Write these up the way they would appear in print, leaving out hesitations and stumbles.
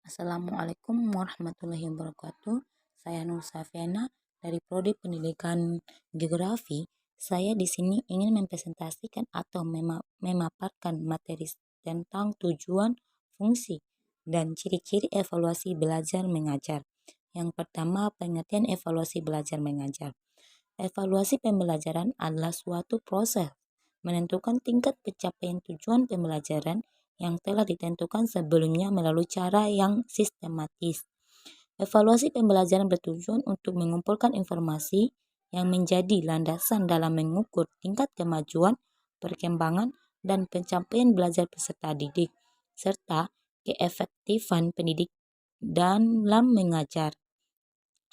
Assalamualaikum warahmatullahi wabarakatuh. Saya Nur Safiana dari Prodi Pendidikan Geografi. Saya di sini ingin mempresentasikan atau memaparkan materi tentang tujuan, fungsi, dan ciri-ciri evaluasi belajar mengajar. Yang pertama, pengertian evaluasi belajar mengajar. Evaluasi pembelajaran adalah suatu proses menentukan tingkat pencapaian tujuan pembelajaran yang telah ditentukan sebelumnya melalui cara yang sistematis. Evaluasi pembelajaran bertujuan untuk mengumpulkan informasi yang menjadi landasan dalam mengukur tingkat kemajuan, perkembangan, dan pencapaian belajar peserta didik, serta keefektifan pendidik dalam mengajar.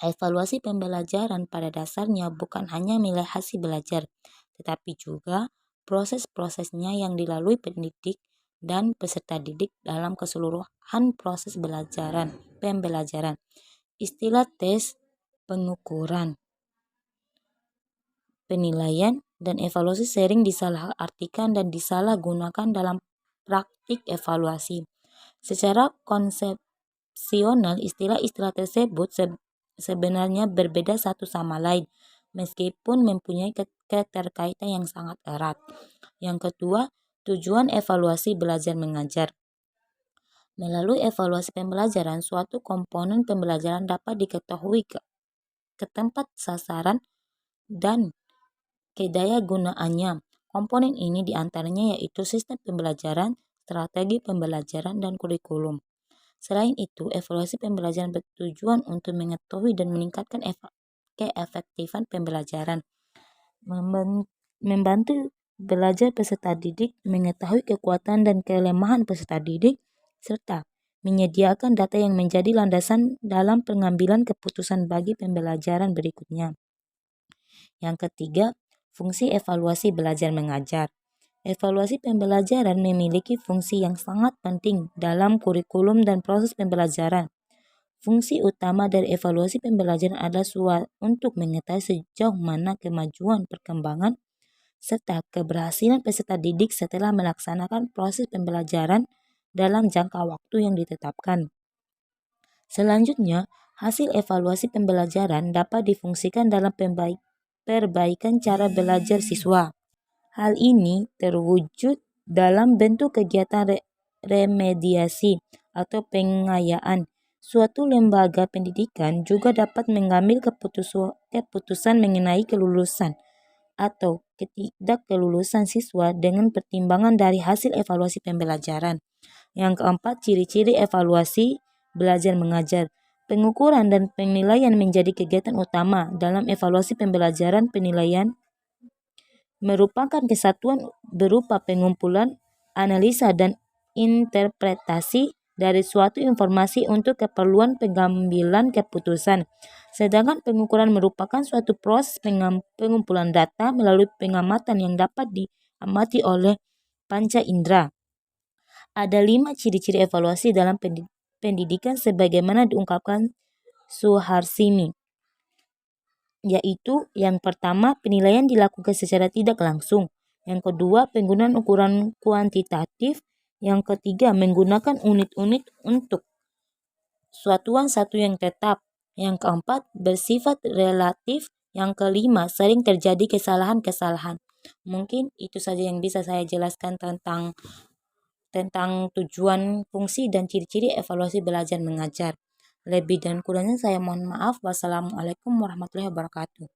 Evaluasi pembelajaran pada dasarnya bukan hanya nilai hasil belajar, tetapi juga proses-prosesnya yang dilalui pendidik dan peserta didik dalam keseluruhan proses pembelajaran. Istilah tes, pengukuran, penilaian, dan evaluasi sering disalahartikan dan disalahgunakan dalam praktik evaluasi. Secara konsepsional, istilah-istilah tersebut sebenarnya berbeda satu sama lain, meskipun mempunyai keterkaitan yang sangat erat. Yang kedua, tujuan evaluasi belajar mengajar. Melalui evaluasi pembelajaran, suatu komponen pembelajaran dapat diketahui ke tempat sasaran dan kedaya gunaannya. Komponen ini diantaranya yaitu sistem pembelajaran, strategi pembelajaran, dan kurikulum. Selain itu, evaluasi pembelajaran bertujuan untuk mengetahui dan meningkatkan keefektifan pembelajaran, membantu belajar peserta didik, mengetahui kekuatan dan kelemahan peserta didik, serta menyediakan data yang menjadi landasan dalam pengambilan keputusan bagi pembelajaran berikutnya. Yang ketiga, fungsi evaluasi belajar mengajar. Evaluasi pembelajaran memiliki fungsi yang sangat penting dalam kurikulum dan proses pembelajaran. Fungsi utama dari evaluasi pembelajaran adalah untuk mengetahui sejauh mana kemajuan, perkembangan, serta keberhasilan peserta didik setelah melaksanakan proses pembelajaran dalam jangka waktu yang ditetapkan. Selanjutnya, hasil evaluasi pembelajaran dapat difungsikan dalam perbaikan cara belajar siswa. Hal ini terwujud dalam bentuk kegiatan remediasi atau pengayaan. Suatu lembaga pendidikan juga dapat mengambil keputusan mengenai kelulusan atau ketidakkelulusan siswa dengan pertimbangan dari hasil evaluasi pembelajaran. Yang keempat, ciri-ciri evaluasi belajar mengajar. Pengukuran dan penilaian menjadi kegiatan utama dalam evaluasi pembelajaran. Penilaian merupakan kesatuan berupa pengumpulan, analisa, dan interpretasi dari suatu informasi untuk keperluan pengambilan keputusan. Sedangkan pengukuran merupakan suatu proses pengumpulan data melalui pengamatan yang dapat diamati oleh panca indera. Ada 5 ciri-ciri evaluasi dalam pendidikan sebagaimana diungkapkan Suharsini, yaitu yang pertama, penilaian dilakukan secara tidak langsung. Yang kedua, penggunaan ukuran kuantitatif. Yang ketiga, menggunakan unit-unit untuk satu yang tetap. Yang keempat, bersifat relatif. Yang kelima, sering terjadi kesalahan-kesalahan. Mungkin itu saja yang bisa saya jelaskan tentang tujuan, fungsi, dan ciri-ciri evaluasi belajar mengajar. Lebih dan kurangnya saya mohon maaf. Wassalamualaikum warahmatullahi wabarakatuh.